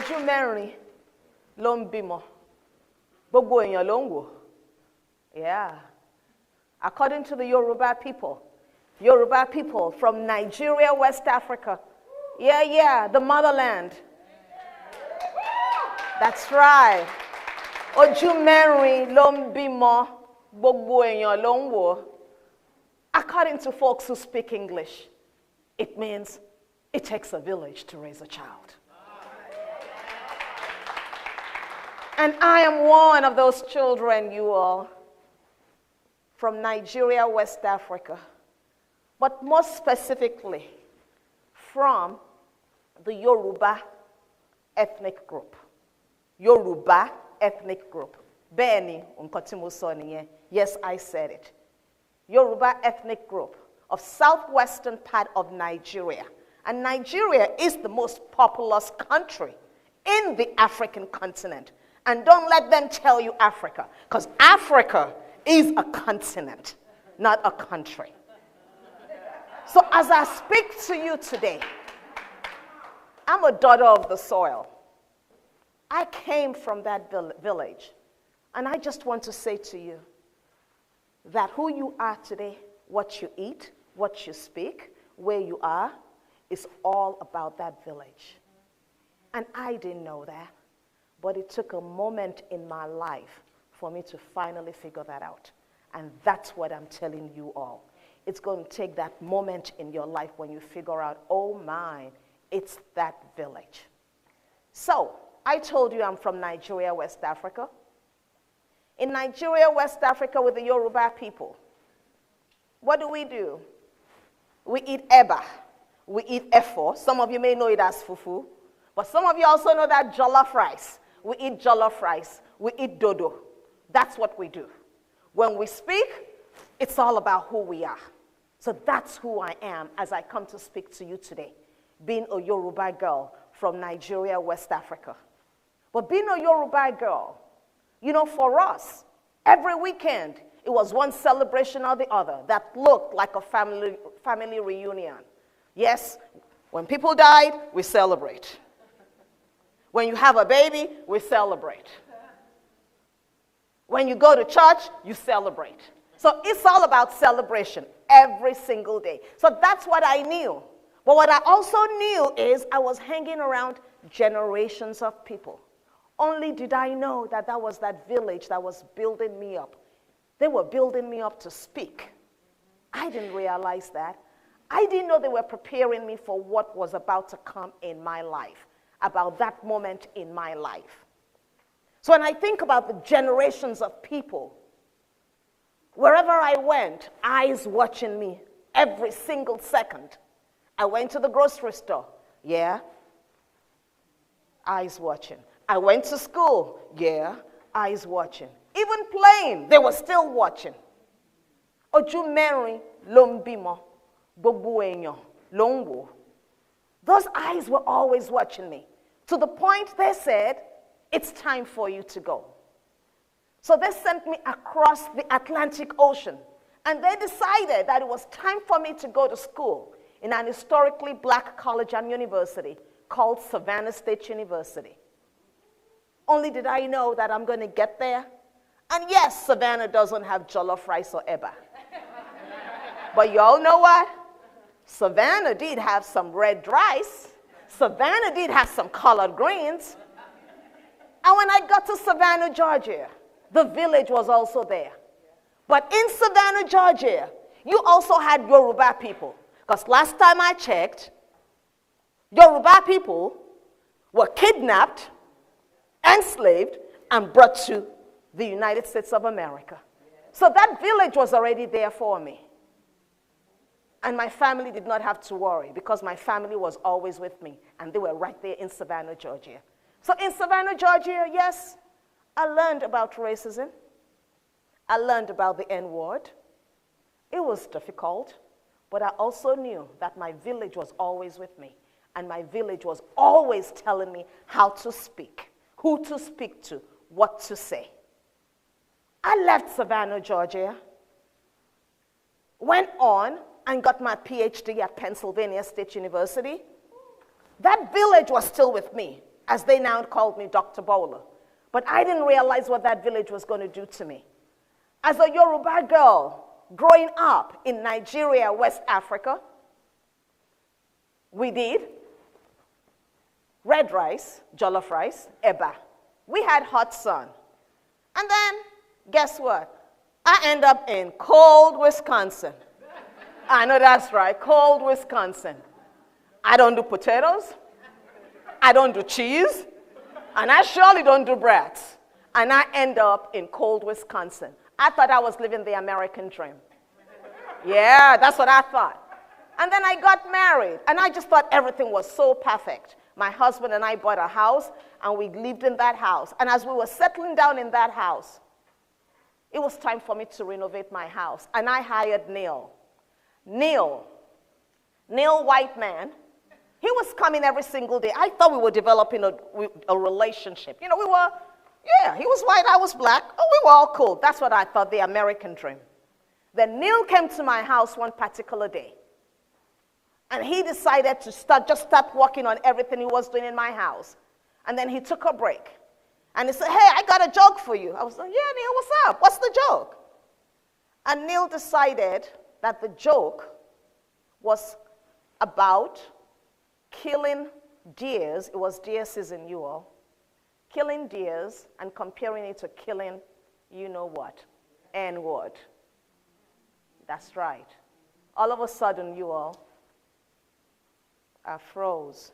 Ojú mẹ́rin ló ń bímọ. Gbogbo èèyàn ló ń wò. Yeah. According to the Yoruba people from Nigeria, West Africa. Yeah, the motherland. That's right. Ojú mẹ́rin ló ń bímọ. Gbogbo èèyàn ló ń wò. According to folks who speak English, it means it takes a village to raise a child. And I am one of those children, you all, from Nigeria, West Africa, but more specifically from the Yoruba ethnic group. Yoruba ethnic group. Bẹ́ẹ̀ni, nǹkan tí mo sọ nìyẹn. Yes, I said it. Yoruba ethnic group of southwestern part of Nigeria. And Nigeria is the most populous country in the African continent. And don't let them tell you Africa, because Africa is a continent, not a country. So as I speak to you today, I'm a daughter of the soil. I came from that village. And I just want to say to you that who you are today, what you eat, what you speak, where you are, is all about that village. And I didn't know that, but it took a moment in my life for me to finally figure that out. And that's what I'm telling you all. It's going to take that moment in your life when you figure out, oh my, it's that village. So, I told you I'm from Nigeria, West Africa. In Nigeria, West Africa, with the Yoruba people, what do? We eat eba. We eat efo. Some of you may know it as fufu. But some of you also know that jollof rice. We eat jollof rice. We eat dodo. That's what we do. When we speak, it's all about who we are. So that's who I am as I come to speak to you today, being a Yoruba girl from Nigeria, West Africa. But being a Yoruba girl, you know, for us, every weekend, it was one celebration or the other that looked like a family reunion. Yes, when people died, we celebrate. When you have a baby, we celebrate. When you go to church, you celebrate. So it's all about celebration every single day. So that's what I knew. But what I also knew is I was hanging around generations of people. Only did I know that that was that village that was building me up. They were building me up to speak. I didn't realize that. I didn't know they were preparing me for what was about to come in my life, about that moment in my life. So when I think about the generations of people, wherever I went, eyes watching me every single second. I went to the grocery store, yeah, eyes watching. I went to school, yeah, eyes watching. Even playing, they were still watching. Ojú mẹ́rin ló ń bímọ, gbogbo èèyàn ló ń wò. Those eyes were always watching me, to the point they said, it's time for you to go. So they sent me across the Atlantic Ocean, and they decided that it was time for me to go to school in an historically black college and university called Savannah State University. Only did I know that I'm going to get there. And yes, Savannah doesn't have jollof rice or eba. But y'all know what? Savannah did have some red rice. Savannah did have some collard greens. And when I got to Savannah, Georgia, the village was also there. But in Savannah, Georgia, you also had Yoruba people. Because last time I checked, Yoruba people were kidnapped, enslaved, and brought to the United States of America. So that village was already there for me. And my family did not have to worry because my family was always with me, and they were right there in Savannah, Georgia. So in Savannah, Georgia, yes, I learned about racism. I learned about the N-word. It was difficult, but I also knew that my village was always with me, and my village was always telling me how to speak, who to speak to, what to say. I left Savannah, Georgia, went on and got my Ph.D. at Pennsylvania State University. That village was still with me. as they now called me Dr. Bola. But I didn't realize what that village was going to do to me. As a Yoruba girl growing up in Nigeria, West Africa, we did red rice, jollof rice, eba. We had hot sun. And then, guess what? I end up in cold Wisconsin. I know that's right, cold Wisconsin. I don't do potatoes. I don't do cheese. And I surely don't do brats. And I end up in cold Wisconsin. I thought I was living the American dream. Yeah, that's what I thought. And then I got married, and I just thought everything was so perfect. My husband and I bought a house, and we lived in that house. And as we were settling down in that house, it was time for me to renovate my house. And I hired Neil. Neil, white man, he was coming every single day. I thought we were developing a relationship. You know, he was white, I was black. Oh, we were all cool. That's what I thought, the American dream. Then Neil came to my house one particular day. And he decided to start working on everything he was doing in my house. And then he took a break. And he said, hey, I got a joke for you. I was like, yeah, Neil, what's up? What's the joke? And Neil decided that the joke was about killing deers. It was deer season, you all. Killing deers and comparing it to killing, you know what, N-word. That's right. All of a sudden, you all, I froze.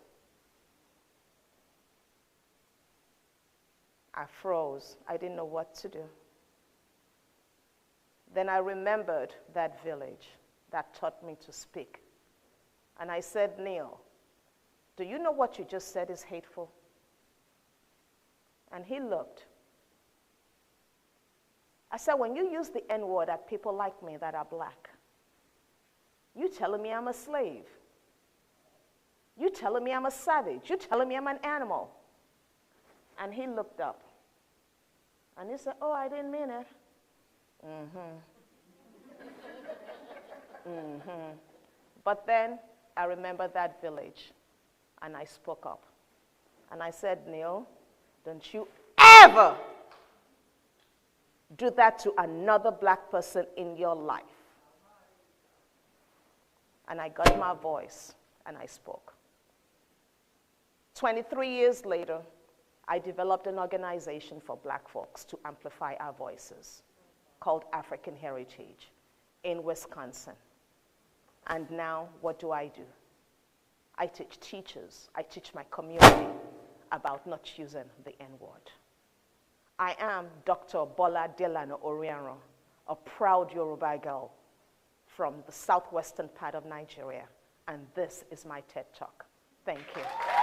I didn't know what to do. Then I remembered that village that taught me to speak. And I said, Neil, do you know what you just said is hateful? And he looked. I said, when you use the N-word at people like me that are black, you telling me I'm a slave. You telling me I'm a savage. You telling me I'm an animal. And he looked up. And he said, oh, I didn't mean it. But then I remembered that village. And I spoke up. And I said, Neil, don't you ever do that to another black person in your life. And I got my voice and I spoke. 23 years later, I developed an organization for black folks to amplify our voices called African Heritage in Wisconsin. And now, what do? I teach teachers, I teach my community about not using the N-word. I am Dr. Bola Delano-Oriaran, a proud Yoruba girl from the southwestern part of Nigeria, and this is my TED Talk. Thank you.